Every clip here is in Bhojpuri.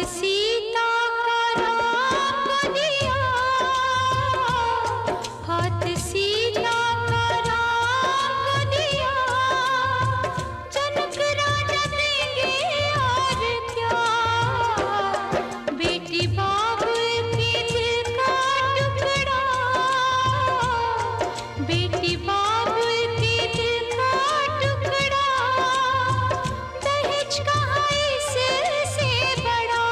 सीता का राम दिया, हाथ सीता का राम दिया, जनक राजा देंगे और क्या। बेटी बाबुल के दिल का टुकड़ा, बेटी बाबुल के दिल का टुकड़ा, दहेज कहाँ इससे बड़ा।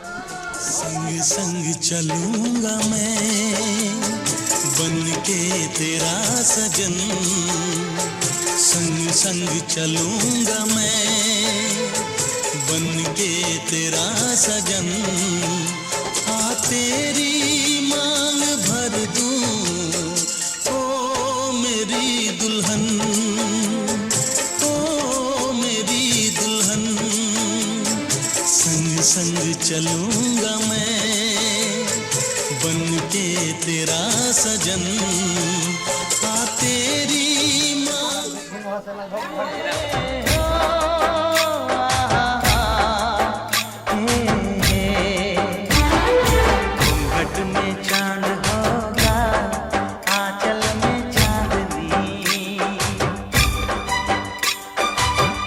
संग संग चलूंगा मैं बन के तेरा सजन, संग संग चलूंगा मैं बन के तेरा सजन। आ तेरी मांग भर दूं ओ मेरी दुल्हन, ओ मेरी दुल्हन। संग संग चलूंगा मैं बन के तेरा सजन। आ तेरी मांग घूंघट में चांद होगा, आंचल में चांदनी,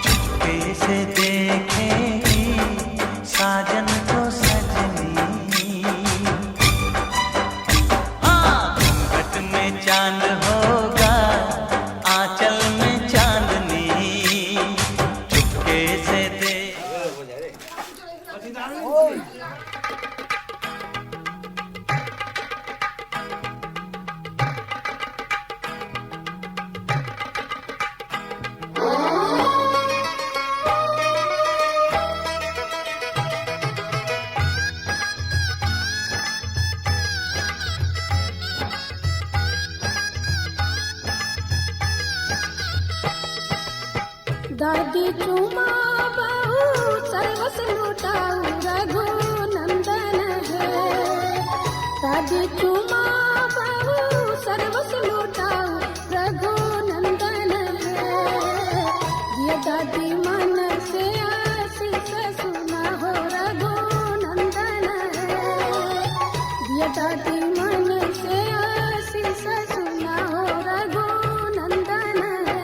चुपके से देखेगी साजन को सजनी। हाँ, घूंघट में चांद होगा, आंचल में चांदनी, चुपके से दे। दादी चुमा बहू सर्वस लुटाऊ रघुनंदन है। दादी चुमा बहू सर्वस लुटाऊ रघुनंदन है। ये दादी मन से आशीष सुना हो रघुनंदन है। ये दादी मन से आशीष सुना हो रघुनंदन है।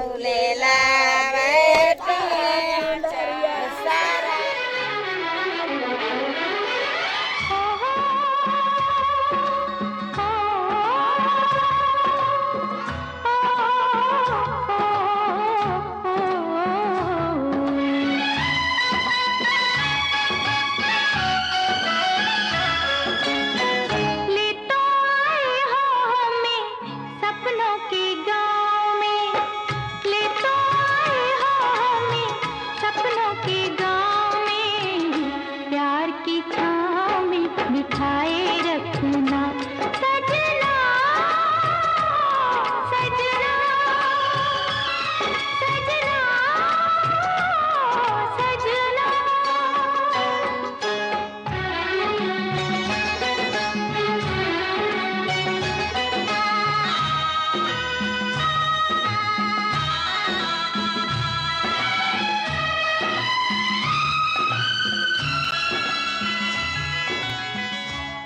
झूलेला बैठो सारा ले तो आए हो हमें सपनों के गाँव में, ले तो आए हो हमें सपनों के गाँव में, प्यार की छाँव में बिठाए रखना सजना, सजना, सजना, सजना।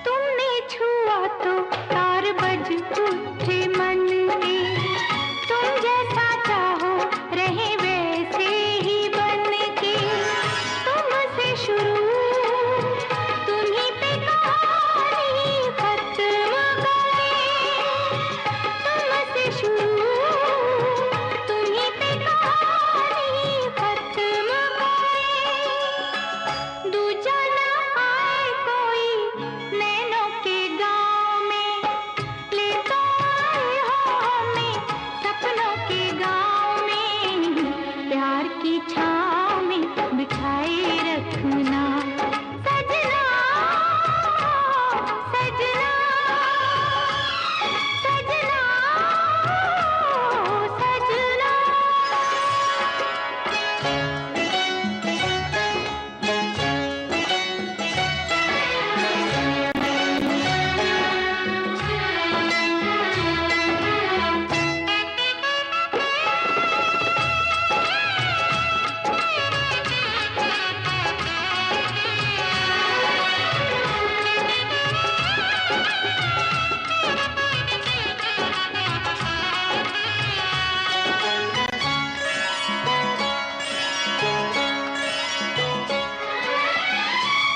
तुमने छुआ तो तार बज उठे मन में, तुम जैसा चाहो रहे वैसे ही बन के, तुमसे शुरू तुम्हीं पे कहानी खत्म करे, तुमसे शुरू तुम्हीं पे कहानी खत्म करे, दूजा ना आए कोई नैनों के गाँव में, ले तो आए हो हमें सपनों के गाँव में, प्यार की छाँव में बिठाए रखना सजना, सजना, सजना, सजना।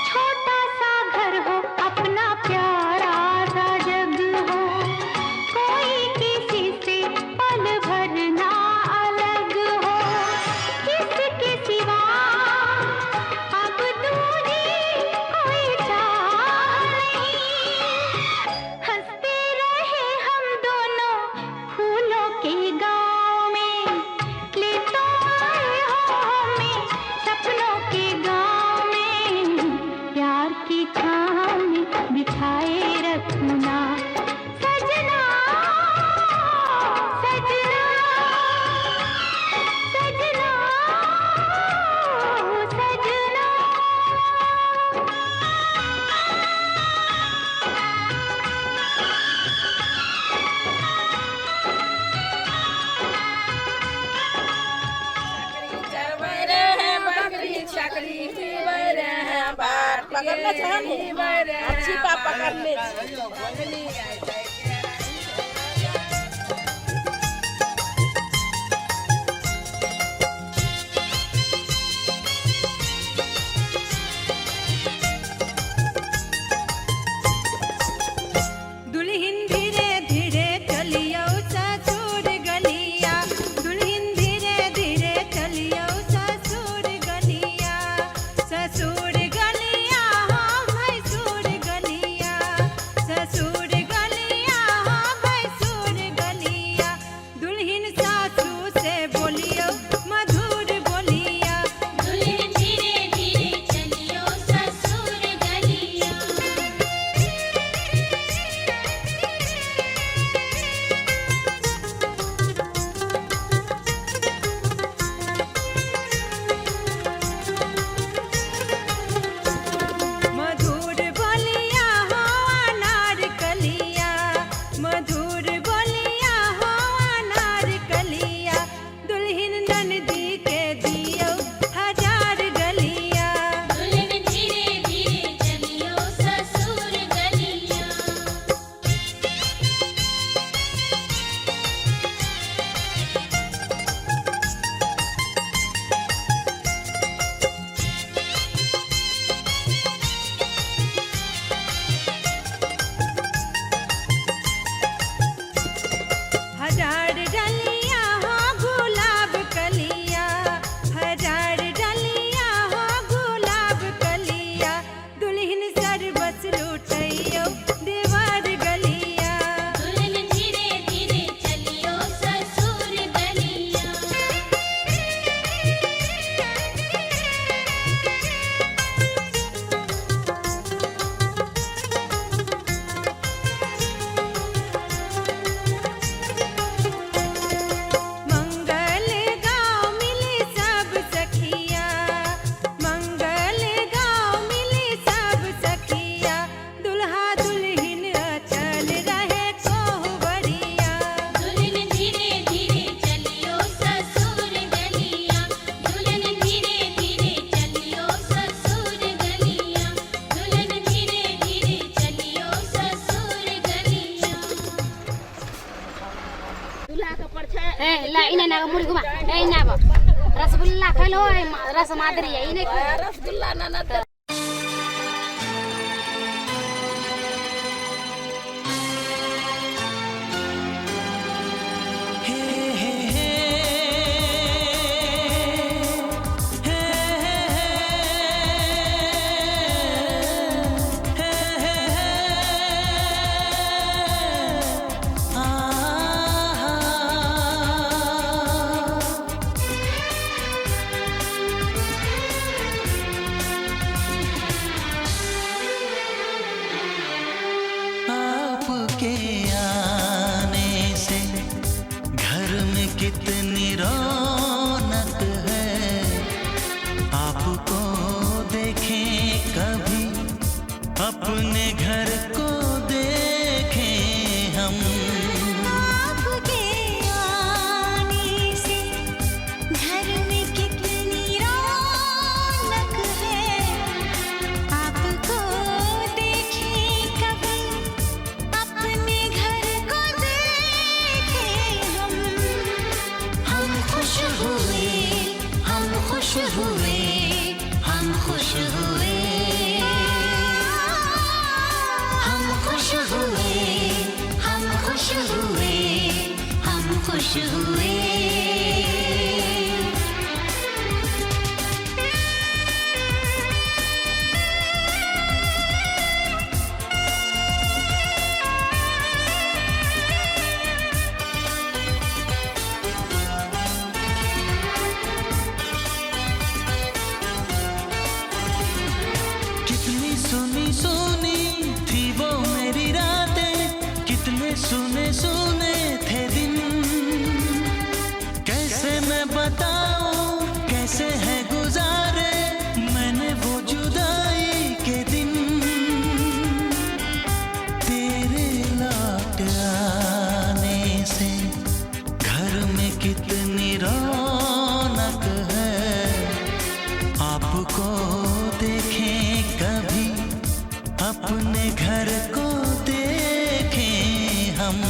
छोटा सा घर हो अपना प्यारा सा जग हो, कोई किसी से पल भर ना अलग हो, किसके सिवा अब दूरी कोई चाह नहीं, हंसते रहे हम दोनों फूलों के गाँव में, ले तो आए हो हमें सपनों के गाँव में, प्यार की छाँव में बिठाए रखना सजना, सजना, सजना, सजना। चरवरे हैं बकरी छकरी खीवरे हैं बाट पकड़ना चाहिए अच्छी पा पकड़ ले दुल्हन धीरे धीरे चलियो ससुर गलिया, दुल्हन धीरे धीरे चलियो ससुर गलिया, ससुर गलिया हाँ भैसुर गलिया, ससुर गलिया। मुड़ी घुमा ए ना रसगुल्ला खैलो रस मादरी यही नहीं रसगुल्ला ना कितनी रौनक है, आपको देखें कभी अपने घर को देखें हम। आपके आने से घर में कितनी रौनक है, आपको देखें कभी अपने घर को देखें हम। हम खुश हुए, हम खुश हुए, हम खुश हुए, हम खुश हुए, हम खुश हुए, हम खुश हुए। कितनी सुनी सुनी थी वो मेरी रातें, कितने सुने सुने थे दिन। कैसे मैं बताऊं कैसे है गुजारे मैंने वो जुदाई के दिन। तेरे लौट आने से घर में कितनी रौनक है, आपको देखें कभी अपने घर को देखें हम।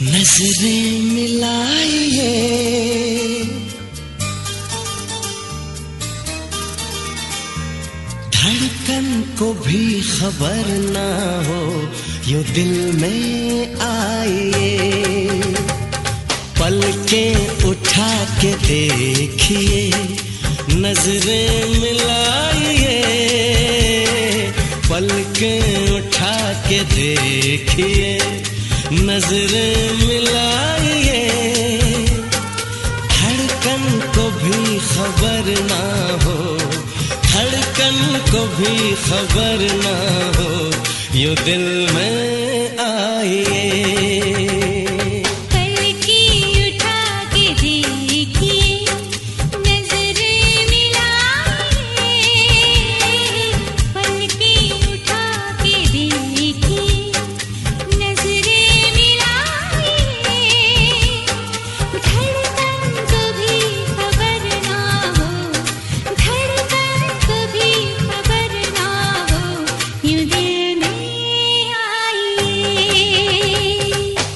नजरें मिलाइए, धड़कन को भी खबर ना हो यूं दिल में आइए। पलकें उठा के देखिए, नजरें मिलाइए, पलकें उठा के देखिए, नजरें मिलाइए, धड़कन को भी खबर ना हो, धड़कन को भी खबर ना हो यूं दिल में आइए।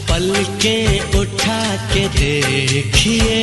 पलकें उठा के देखिए।